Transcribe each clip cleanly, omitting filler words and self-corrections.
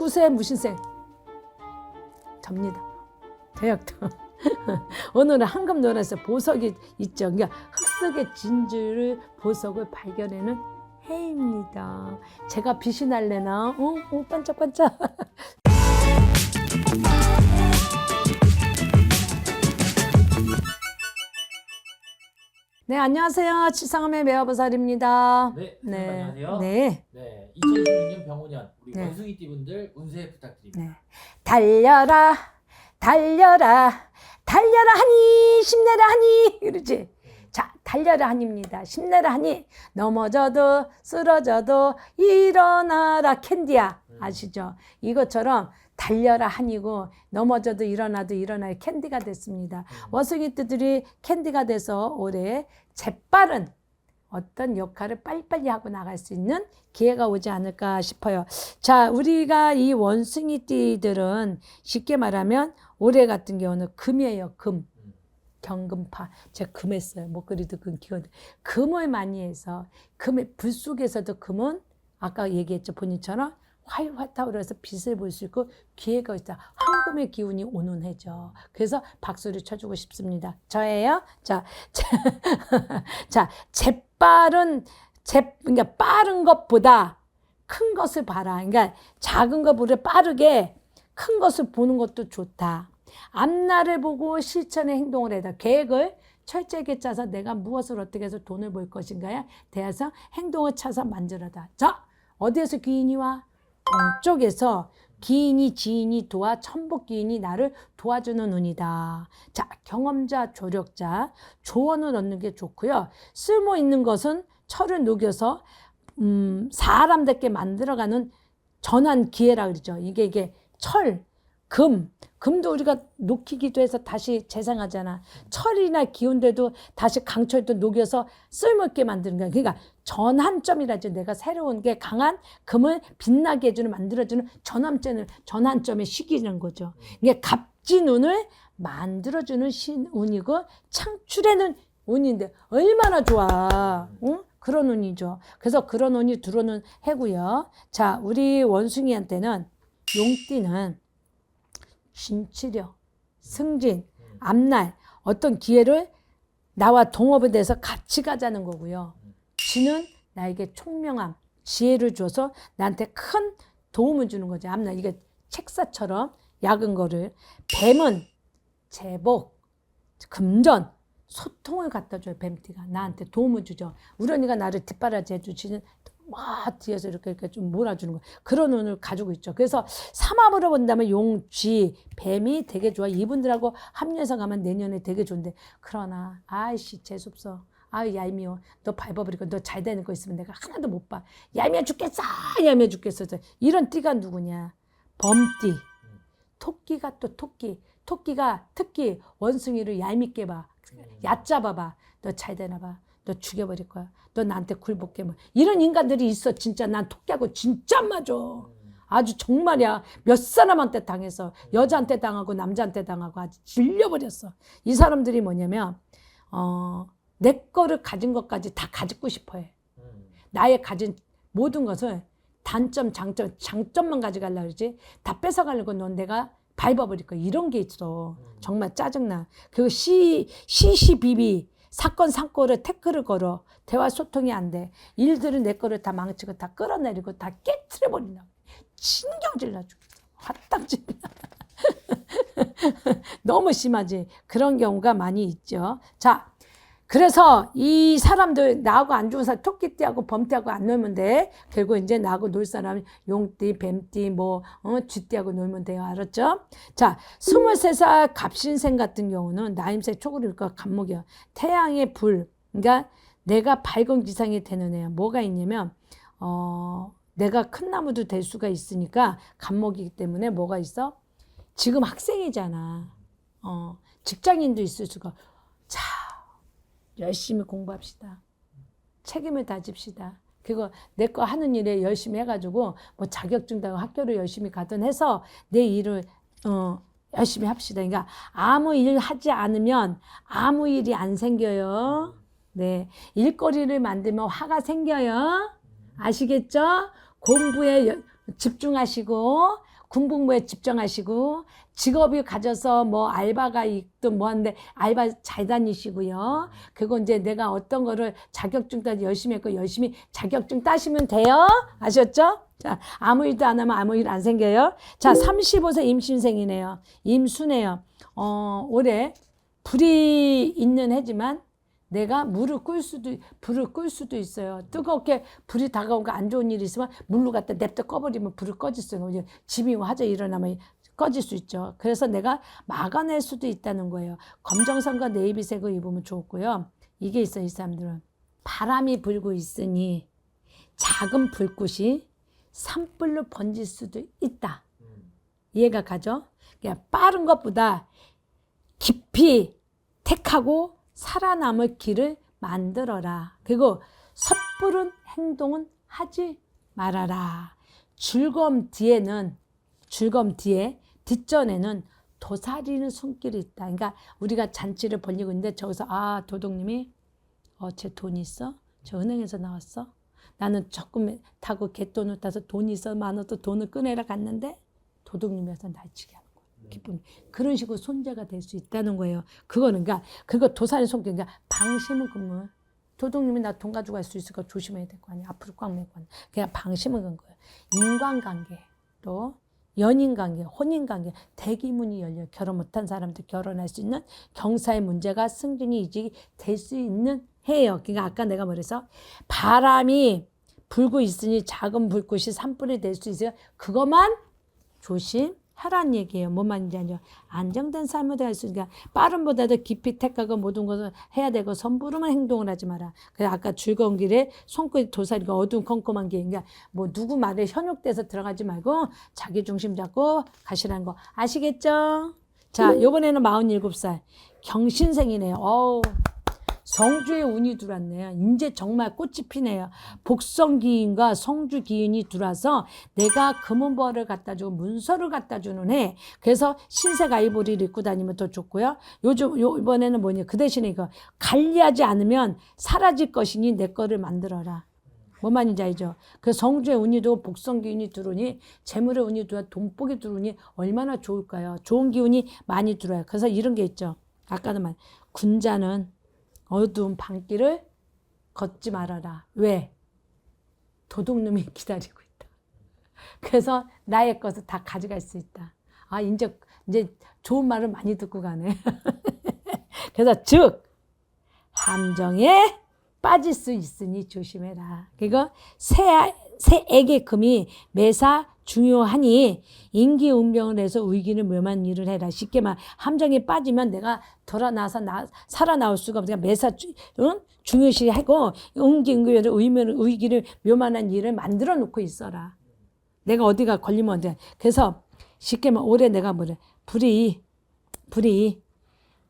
무쇠 무신생 접니다. 대역도. 오늘은 황금 노란색 보석이 있죠. 그러니까 흑석의 진주를 보석을 발견하는 해입니다. 제가 빛이 날래나? 반짝반짝. 네, 안녕하세요. 치상함의 매화보살입니다. 네, 안녕하세요. 네. 2026년 병오년 우리 네. 원숭이띠 분들 운세 부탁드립니다. 네. 달려라, 달려라, 달려라 하니, 힘내라 하니, 그러지? 자, 달려라 하니입니다. 힘내라 하니, 넘어져도 쓰러져도 일어나라 캔디야. 아시죠? 이것처럼 달려라 하니고 넘어져도 일어나도 일어나야 캔디가 됐습니다. 원숭이띠들이 캔디가 돼서 올해 재빠른 어떤 역할을 빨리빨리 하고 나갈 수 있는 기회가 오지 않을까 싶어요. 자, 우리가 이 원숭이띠들은 쉽게 말하면 올해 같은 경우는 금이에요. 금. 경금파. 제가 금했어요. 목걸이도 금, 기어도. 금을 많이 해서 금의 불 속에서도 금은 아까 얘기했죠. 본인처럼 활활 타오르서 빛을 볼 수 있고 기회가 있다. 황금의 기운이 오는 해죠. 그래서 박수를 쳐주고 싶습니다. 저예요. 자, 그러니까 빠른 것보다 큰 것을 봐라. 그러니까 작은 것보다 빠르게 큰 것을 보는 것도 좋다. 앞날을 보고 실천의 행동을 해다. 계획을 철저하게 짜서 내가 무엇을 어떻게 해서 돈을 벌 것인가에 대해서 행동을 차서 만들어다. 자, 어디에서 귀인이 와? 동쪽에서 기인이 지인이 도와 천복기인이 나를 도와주는 운이다. 자, 경험자, 조력자, 조언을 얻는 게 좋고요. 쓸모 있는 것은 철을 녹여서 사람답게 만들어가는 전환 기회라 그러죠. 이게 철, 금도 우리가 녹이기도 해서 다시 재생하잖아. 철이나 기운들도 다시 강철도 녹여서 쓸모있게 만드는 거야. 그러니까 전환점이라죠. 내가 새로운 게 강한 금을 빛나게 해주는 만들어주는 전환점의 시기라는 거죠. 이게 갑진운을 만들어주는 신운이고 창출해는 운인데 얼마나 좋아. 응? 그런 운이죠. 그래서 그런 운이 들어오는 해고요. 자, 우리 원숭이한테는 용띠는 진치력, 승진, 앞날 어떤 기회를 나와 동업에 대해서 같이 가자는 거고요. 쥐는 나에게 총명함, 지혜를 줘서 나한테 큰 도움을 주는 거죠. 앞날 이게 책사처럼 약은 거를. 뱀은 제복, 금전, 소통을 갖다 줘요. 뱀띠가 나한테 도움을 주죠. 우리 언니가 나를 뒷바라지 해주시는 막 뒤에서 이렇게 좀 몰아주는 거 그런 운을 가지고 있죠. 그래서 삼합으로 본다면 용, 쥐, 뱀이 되게 좋아. 이분들하고 합류해서 가면 내년에 되게 좋은데 그러나 아이씨 재수없어. 아유 얄미워. 너 밟아버리고 너 잘 되는 거 있으면 내가 하나도 못 봐. 얄미워 죽겠어. 얄미워 죽겠어. 이런 띠가 누구냐? 범띠. 토끼가 또 토끼가 특히 원숭이를 얄밉게 봐. 얕잡아봐. 너 잘 되나 봐. 너 죽여버릴 거야. 너 나한테 굴복해. 뭐. 이런 인간들이 있어. 진짜 난 토끼하고 진짜 안 맞아. 아주 정말이야. 몇 사람한테 당해서 여자한테 당하고 남자한테 당하고 아주 질려버렸어. 이 사람들이 뭐냐면 내 거를 가진 것까지 다 가지고 싶어해. 나의 가진 모든 것을 단점, 장점만 가져가려고 그러지. 다 뺏어가려고 넌 내가 밟아버릴 거야. 이런 게 있어. 정말 짜증나. 그리고 시시비비 사건 상고를 태클을 걸어. 대화 소통이 안 돼. 일들은 내 거를 다 망치고 다 끌어내리고 다 깨트려버린다고. 신경질 나 죽겠어. 화딱질 너무 심하지. 그런 경우가 많이 있죠. 자, 그래서 이 사람들 나하고 안 좋은 사람 토끼띠하고 범띠하고 안 놀면 돼. 결국 이제 나하고 놀 사람은 용띠, 뱀띠, 쥐띠하고 놀면 돼요. 알았죠? 자, 23살 갑신생 같은 경우는 나임새 초그리니까 갑목이야. 태양의 불. 그러니까 내가 밝은 기상이 되는 애야. 뭐가 있냐면 내가 큰 나무도 될 수가 있으니까 갑목이기 때문에 뭐가 있어? 지금 학생이잖아. 직장인도 있을 수가. 자, 열심히 공부합시다. 책임을 다집시다. 그리고 내 거 하는 일에 열심히 해가지고 뭐 자격증 따고 학교를 열심히 가든 해서 내 일을 열심히 합시다. 그러니까 아무 일 하지 않으면 아무 일이 안 생겨요. 네, 일거리를 만들면 화가 생겨요. 아시겠죠? 공부에 집중하시고 군복무에 집중하시고 직업이 가져서 뭐 알바가 있든 뭐 하는데 알바 잘 다니시고요. 그리고 이제 내가 어떤 거를 자격증 따서 열심히 했고 열심히 자격증 따시면 돼요. 아셨죠? 자, 아무 일도 안 하면 아무 일 안 생겨요. 자, 35세 임신생이네요. 임수네요. 올해 불이 있는 해지만 내가 불을 끌 수도 있어요. 뜨겁게 불이 다가오고 안 좋은 일이 있으면 물로 갖다 냅다 꺼버리면 불을 꺼질 수 있어요. 집이 화재 일어나면 꺼질 수 있죠. 그래서 내가 막아낼 수도 있다는 거예요. 검정선과 네이비색을 입으면 좋고요. 이게 있어요. 이 사람들은. 바람이 불고 있으니 작은 불꽃이 산불로 번질 수도 있다. 이해가 가죠? 그러니까 빠른 것보다 깊이 택하고 살아남을 길을 만들어라. 그리고 섣부른 행동은 하지 말아라. 즐거움 뒤에 뒷전에는 도사리는 손길이 있다. 그러니까 우리가 잔치를 벌리고 있는데 저기서 도둑님이 쟤 돈 있어? 저 은행에서 나왔어? 나는 적금 타고 갯돈을 타서 돈이 있어 많아도 돈을 꺼내라 갔는데 도둑님이어서 날치게 하는 거예요. 기쁨이. 그런 식으로 손재가 될 수 있다는 거예요. 그거는 그러니까 그거 도사리 손길. 그러니까 방심은 금물. 도둑님이 나 돈 가지고 갈 수 있을까 조심해야 될 거 아니야. 앞으로 꽉 메고 하는. 그냥 방심은 건 거예요. 인간관계 또 연인관계, 혼인관계, 대기문이 열려 결혼 못한 사람도 결혼할 수 있는 경사의 문제가 승진이 이직이 될 수 있는 해요. 그러니까 아까 내가 뭐래서 바람이 불고 있으니 작은 불꽃이 산불이 될 수 있어요. 그것만 조심하라는 얘기예요. 뭔 말인지 알죠? 안정된 삶을 할 수 있으니까 빠름보다도 깊이 택하고 모든 것을 해야 되고 선부름한 행동을 하지 마라. 그래서 아까 즐거운 길에 손끝 도사리가 어두운 컴컴한 길. 그러니까 뭐 누구 말에 현혹돼서 들어가지 말고 자기 중심 잡고 가시라는 거 아시겠죠? 자, 요번에는 47살 경신생이네요. 성주에 운이 들어왔네요. 이제 정말 꽃이 피네요. 복성기인과 성주기인이 들어와서 내가 금은벌을 갖다 주고 문서를 갖다 주는 해. 그래서 신색 아이보리를 입고 다니면 더 좋고요. 이번에는 뭐냐. 그 대신에 이거 관리하지 않으면 사라질 것이니 내 거를 만들어라. 뭔 말인지 알죠? 그 성주에 운이 들어오고 복성기운이 들어오니 재물의 운이 들어와 돈복이 들어오니 얼마나 좋을까요? 좋은 기운이 많이 들어와요. 그래서 이런 게 있죠. 아까도 말 군자는 어두운 밤길을 걷지 말아라. 왜? 도둑놈이 기다리고 있다. 그래서 나의 것을 다 가져갈 수 있다. 이제 좋은 말을 많이 듣고 가네. 그래서 즉 함정에 빠질 수 있으니 조심해라. 그리고 새에게 금이 매사 중요하니 인기운병을 해서 위기를 묘만 일을 해라. 쉽게 말 함정에 빠지면 내가 돌아나서 살아나올 수가 없으니까 매사 중요시하고 인기운병을 위기를 묘만한 일을 만들어 놓고 있어라. 내가 어디가 걸리면 안 돼. 그래서 쉽게 말 올해 내가 뭐래. 불이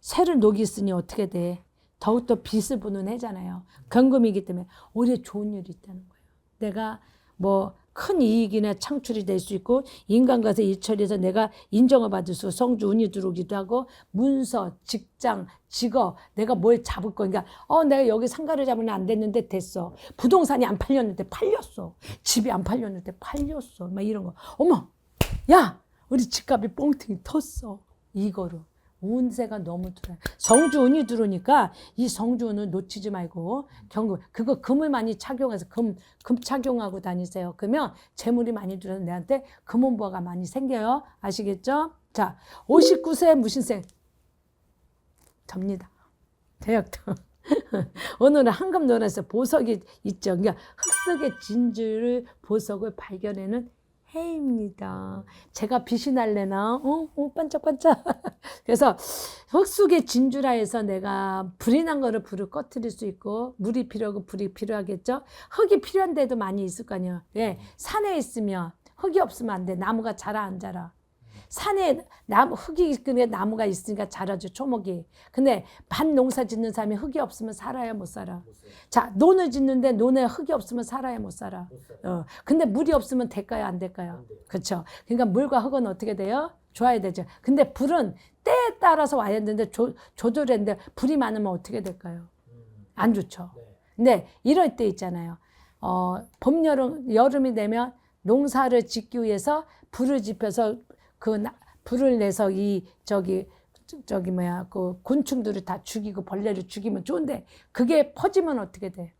새를 녹이으니 어떻게 돼. 더욱더 빛을 보는 해잖아요. 경금이기 때문에 올해 좋은 일이 있다는 거예요. 내가 뭐 큰 이익이나 창출이 될 수 있고 인간과의 일처리에서 내가 인정을 받을 수 있고 성주 운이 들어오기도 하고 문서, 직장, 직업 내가 뭘 잡을 거. 그러니까 내가 여기 상가를 잡으면 안 됐는데 됐어. 부동산이 안 팔렸는데 팔렸어. 집이 안 팔렸는데 팔렸어. 막 이런 거. 어머 야 우리 집값이 뻥튀기 텄어. 이거로. 운세가 너무 들어요. 성주운이 들어오니까 이 성주운을 놓치지 말고 경금 그거 금을 많이 착용해서 금 착용하고 다니세요. 그러면 재물이 많이 들어서 내한테 금운보가 많이 생겨요. 아시겠죠? 자, 59세 무신생 접니다. 대역도. 오늘은 황금 노란색 보석이 있죠. 그러니까 흑색의 진주를 보석을 발견해는 해입니다. 제가 빛이 날래나? 반짝반짝. 그래서 흑숙의 진주라 해서 내가 불이 난 거를 불을 꺼뜨릴 수 있고 물이 필요하고 불이 필요하겠죠. 흙이 필요한 데도 많이 있을 거 아니에요. 예, 산에 있으면 흙이 없으면 안 돼. 나무가 자라 안 자라. 산에 흙이 있으면 나무가 있으니까 자라죠. 초목이. 근데 밭 농사 짓는 사람이 흙이 없으면 살아야 못 살아. 자, 논을 짓는데 논에 흙이 없으면 살아야 못 살아. 근데 물이 없으면 될까요? 안 될까요? 그렇죠. 그러니까 물과 흙은 어떻게 돼요? 좋아야 되죠. 근데 불은 때에 따라서 와야 되는데 조절했는데 불이 많으면 어떻게 될까요? 안 좋죠. 근데 이럴 때 있잖아요. 봄, 여름이 되면 농사를 짓기 위해서 불을 지펴서 불을 내서 그 곤충들을 다 죽이고 벌레를 죽이면 좋은데 그게 퍼지면 어떻게 돼?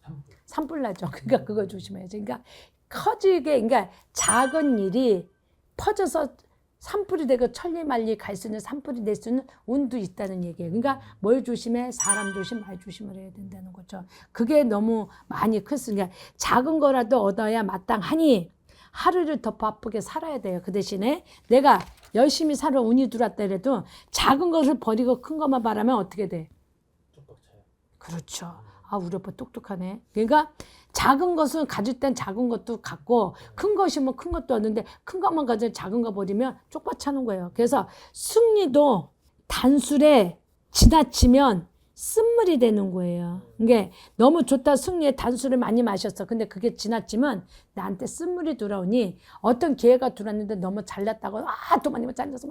산불 나죠. 그러니까 그거 조심해야지. 그러니까 커지게, 그러니까 작은 일이 퍼져서 산불이 되고 천리말리 갈 수 있는, 산불이 낼 수 있는 운도 있다는 얘기예요. 그러니까 뭘 조심해? 사람 조심, 말 조심을 해야 된다는 거죠. 그게 너무 많이 컸으니까 작은 거라도 얻어야 마땅하니 하루를 더 바쁘게 살아야 돼요. 그 대신에 내가 열심히 살아 운이 들어왔다 해도 작은 것을 버리고 큰 것만 바라면 어떻게 돼? 쪽박 차요. 그렇죠. 아, 우리 오빠 똑똑하네. 그러니까 작은 것은 가질 땐 작은 것도 갖고 큰 것이면 큰 것도 얻는데 큰 것만 가지고 작은 거 버리면 쪽박 차는 거예요. 그래서 승리도 단술에 지나치면 쓴물이 되는 거예요. 이게 너무 좋다, 승리에 단술을 많이 마셨어. 근데 그게 지나치면 나한테 쓴물이 돌아오니 어떤 기회가 들어왔는데 너무 잘났다고 돈 많이 잘려서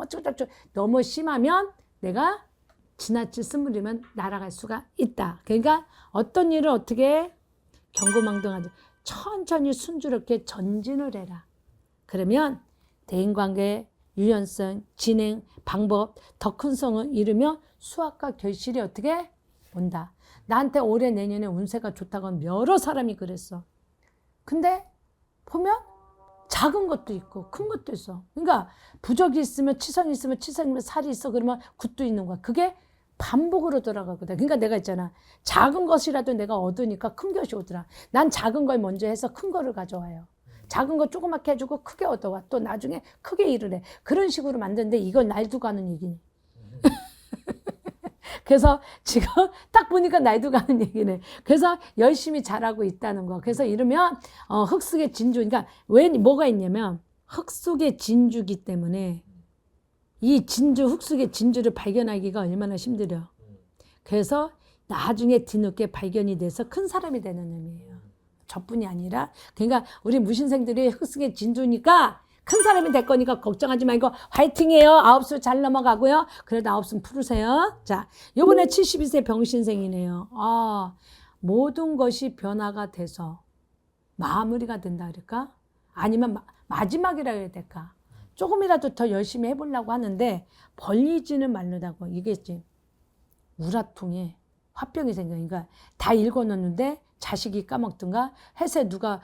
너무 심하면 내가 지나칠 쓴물이면 날아갈 수가 있다. 그러니까 어떤 일을 어떻게 경고망동하지, 천천히 순조롭게 전진을 해라. 그러면 대인관계, 유연성, 진행, 방법, 더 큰 성을 이루며 수확과 결실이 어떻게 온다. 나한테 올해 내년에 운세가 좋다고 하면 여러 사람이 그랬어. 근데 보면 작은 것도 있고 큰 것도 있어. 그러니까 부적이 있으면 치성이 있으면 치성이면 살이 있어. 그러면 굿도 있는 거야. 그게 반복으로 돌아가거든. 그러니까 내가 있잖아. 작은 것이라도 내가 얻으니까 큰 것이 오더라. 난 작은 걸 먼저 해서 큰 거를 가져와요. 작은 거 조그맣게 해주고 크게 얻어와. 또 나중에 크게 일을 해. 그런 식으로 만드는데 이걸 날 두고 하는 얘기네. 그래서 지금 딱 보니까 날도 가는 얘기네. 그래서 열심히 잘하고 있다는 거. 그래서 이러면 흙 속의 진주. 그러니까 왜 뭐가 있냐면 흙 속의 진주기 때문에 이 진주, 흙 속의 진주를 발견하기가 얼마나 힘들어. 그래서 나중에 뒤늦게 발견이 돼서 큰 사람이 되는 의미예요. 저뿐이 아니라, 그러니까 우리 무신생들이 흙 속의 진주니까 큰 사람이 될 거니까 걱정하지 말고 화이팅해요. 9수 잘 넘어가고요. 그래도 9수 풀으세요. 자, 요번에 72세 병신생이네요. 모든 것이 변화가 돼서 마무리가 된다 그럴까? 아니면 마지막이라 해야 될까? 조금이라도 더 열심히 해보려고 하는데 벌리지는 말라고. 이게 이제 우라통에 화병이 생기니까 다 읽어놓는데 자식이 까먹든가 해서 누가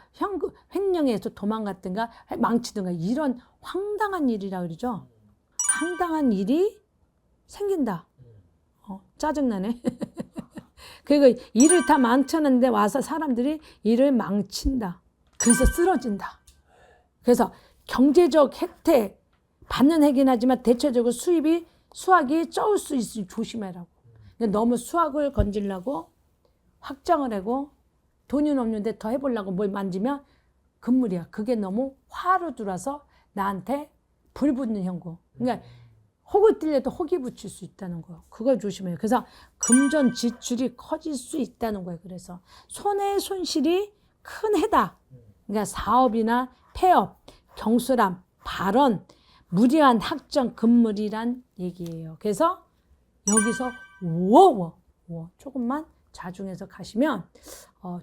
횡령해서 도망갔든가 망치든가 이런 황당한 일이라 그러죠. 황당한 일이 생긴다. 짜증나네. 그리고 일을 다 망쳤는데 와서 사람들이 일을 망친다. 그래서 쓰러진다. 그래서 경제적 혜택 받는 혜긴 하지만 대체적으로 수학이 적을 수 있으니 조심해라고. 너무 수학을 건지려고 확정을 하고 돈이 없는데 더 해보려고 뭘 만지면 금물이야. 그게 너무 화로 들어와서 나한테 불 붙는 형국. 그러니까 혹을 찔려도 혹이 붙일 수 있다는 거예요. 그걸 조심해요. 그래서 금전 지출이 커질 수 있다는 거예요. 그래서 손해 손실이 큰 해다. 그러니까 사업이나 폐업, 경솔함, 발언, 무리한 학정, 금물이란 얘기예요. 그래서 여기서 조금만 자중해서 가시면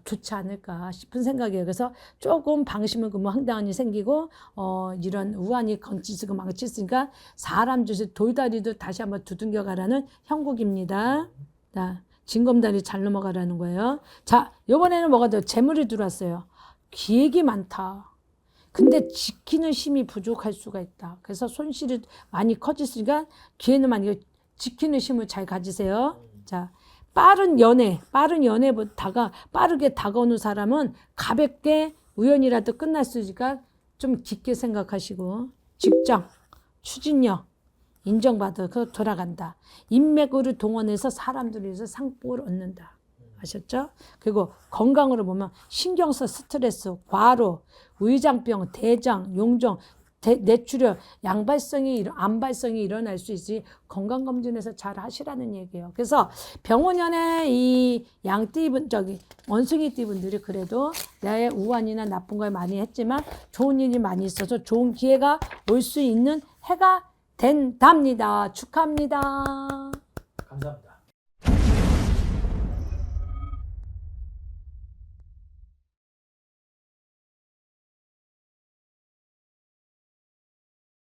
좋지 않을까 싶은 생각이에요. 그래서 조금 방심은 황당한 일이 생기고 이런 우환이 건치쓰고 망치쓰니까 사람 주시 돌다리도 다시 한번 두둥겨 가라는 형국입니다. 자, 징검다리 잘 넘어가라는 거예요. 자, 이번에는 뭐가 더 재물이 들어왔어요. 기획이 많다. 근데 지키는 힘이 부족할 수가 있다. 그래서 손실이 많이 커졌으니까 기회는 많이 지키는 힘을 잘 가지세요. 자, 빠른 연애보다가 빠르게 다가오는 사람은 가볍게 우연이라도 끝날 수 있으니까 좀 깊게 생각하시고, 직장, 추진력, 인정받아 돌아간다. 인맥으로 동원해서 사람들을 위해서 상복을 얻는다. 아셨죠? 그리고 건강으로 보면 신경써 스트레스, 과로, 위장병, 대장, 용종, 뇌출혈, 암발성이 일어날 수 있으니 건강검진에서 잘 하시라는 얘기예요. 그래서 병원연의 이 원숭이띠 분들이 그래도 나의 우환이나 나쁜 걸 많이 했지만 좋은 일이 많이 있어서 좋은 기회가 올 수 있는 해가 된답니다. 축하합니다. 감사합니다.